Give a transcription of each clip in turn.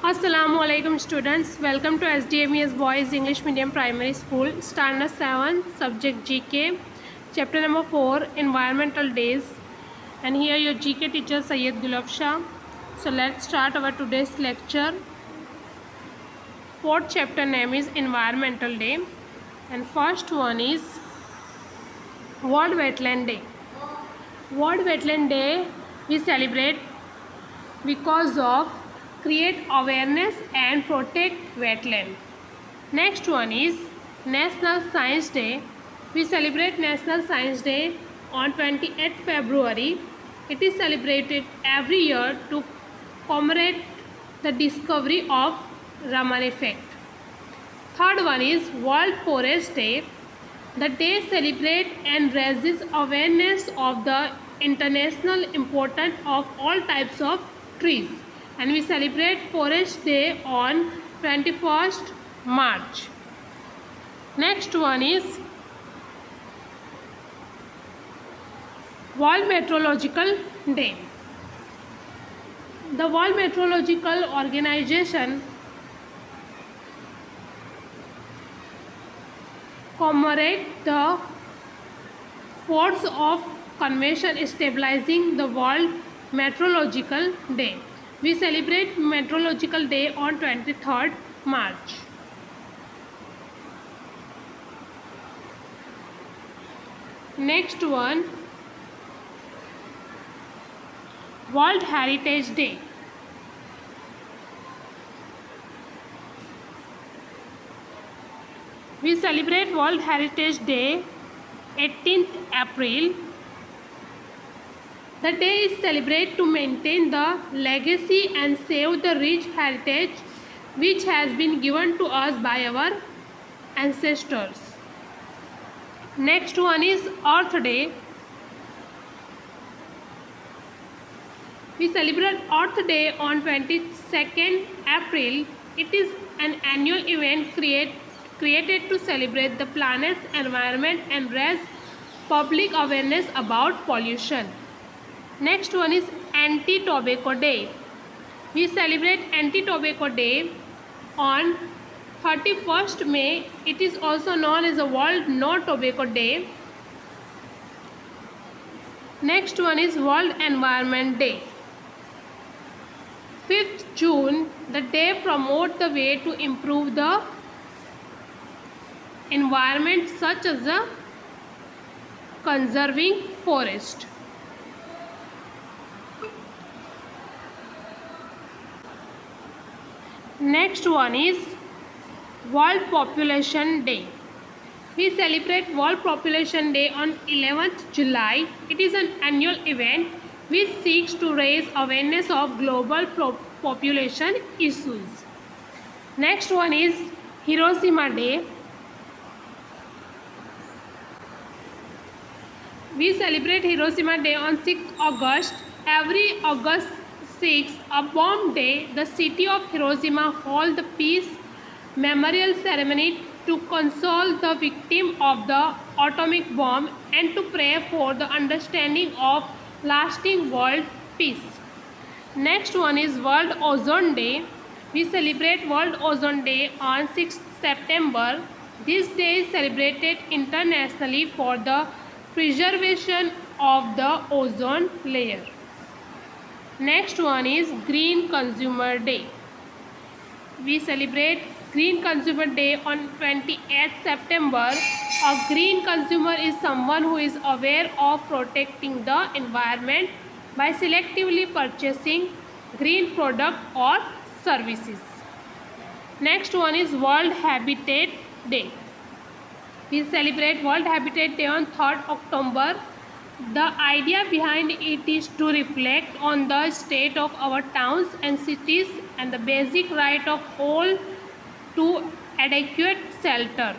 Assalamualaikum students, welcome to SDMES Boys English Medium Primary School, Standard 7, Subject GK, Chapter number 4, Environmental Days. And here your GK teacher Syed Gulab Shah. So let's start our today's lecture. Fourth chapter name is Environmental Day, and first one is World Wetland Day. World Wetland Day we celebrate because of create awareness and protect wetland. Next one is National Science Day. We celebrate National Science Day on 28th February. It is celebrated every year to commemorate the discovery of Raman effect. Third one is World Forest Day. The day celebrates and raises awareness of the international importance of all types of trees, and we celebrate Forest Day on 21st March. Next one is World Meteorological Day. The World Meteorological Organization commemorates the force of Convention stabilizing the World Meteorological Day. We celebrate Meteorological Day on 23rd March. Next one, World Heritage Day. We celebrate World Heritage Day 18th April. The day is celebrated to maintain the legacy and save the rich heritage which has been given to us by our ancestors. Next one is Earth Day. We celebrate Earth Day on 22nd April. It is an annual event created to celebrate the planet's environment and raise public awareness about pollution. Next one is Anti-Tobacco Day. We celebrate Anti-Tobacco Day on 31st May. It is also known as the World No Tobacco Day. Next one is World Environment Day. 5th June, the day promotes the way to improve the environment, such as the conserving forest. Next one is World Population Day. We celebrate World Population Day on 11th July. It is an annual event which seeks to raise awareness of global population issues. Next one is Hiroshima Day. We celebrate Hiroshima Day on 6th August. Every August 6, a bomb day, the city of Hiroshima holds the peace memorial ceremony to console the victim of the atomic bomb and to pray for the understanding of lasting world peace. Next one is World Ozone Day. We celebrate World Ozone Day on 6th September. This day is celebrated internationally for the preservation of the ozone layer. Next one is Green Consumer Day. We celebrate Green Consumer Day on 28th September. A green consumer is someone who is aware of protecting the environment by selectively purchasing green products or services. Next one is World Habitat Day. We celebrate World Habitat Day on 3rd October. The idea behind it is to reflect on the state of our towns and cities and the basic right of all to adequate shelter.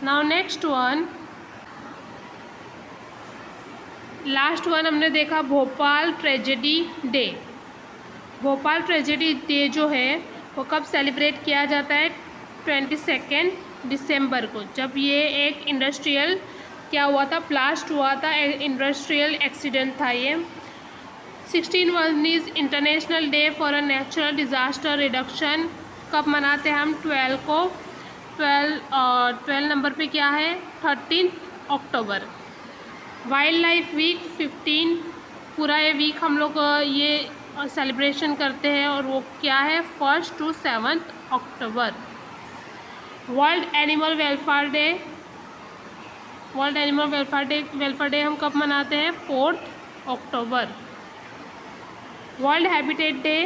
Now next one, last one हमने देखा Bhopal tragedy day. Bhopal tragedy day जो है वो कब celebrate किया जाता है? 22 दिसंबर को, जब ये एक इंडस्ट्रियल क्या हुआ था, ब्लास्ट हुआ था, इंडस्ट्रियल एक्सीडेंट था ये. 16 is international day for a natural disaster reduction. कब मनाते हैं हम? 12 को। 12 नंबर पे क्या है? 13 अक्टूबर। वाइल्ड लाइफ वीक 15, पूरा ये वीक हम लोग ये सेलिब्रेशन करते हैं, और वो क्या है? 1 to 7 अक्टूबर। World animal welfare day. World animal welfare day हम कब मनाते हैं? 4 अक्टूबर। वर्ल्ड हैबिटेट डे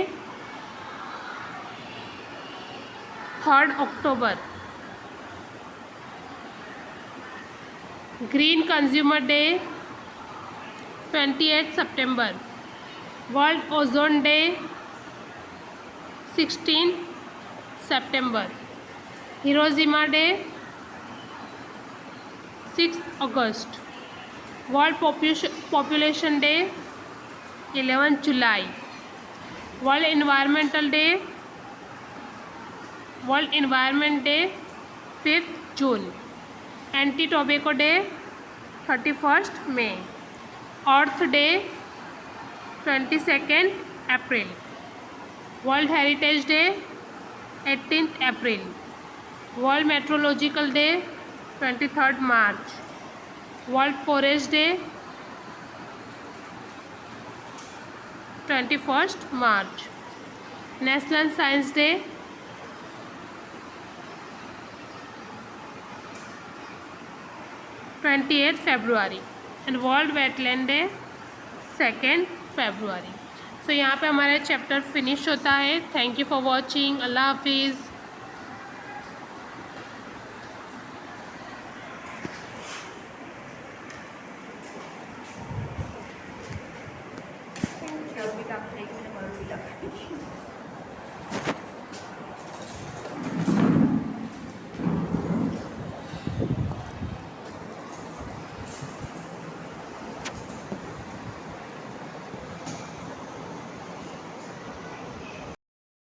3 अक्टूबर। ग्रीन कंज्यूमर डे 28 सितंबर। वर्ल्ड ओजोन डे 16 सितंबर। हिरोशिमा डे 6 अगस्त। वर्ल्ड पॉपुलेशन डे 11 जुलाई। वर्ल्ड इन्वायरमेंट डे 5 जून। एंटी टोबैको डे 31 मई। अर्थ डे 22 अप्रैल। वर्ल्ड हेरिटेज डे 18 अप्रैल। वर्ल्ड मेट्रोलॉजिकल डे 23 मार्च। वर्ल्ड फॉरेस्ट डे 21 मार्च। नेशनल साइंस डे 28 फरवरी। एंड वर्ल्ड वेटलैंड डे 2 फरवरी। सो यहाँ पे हमारा चैप्टर फिनिश होता है। Thank you for watching. अल्लाह हाफिज़। Thank you.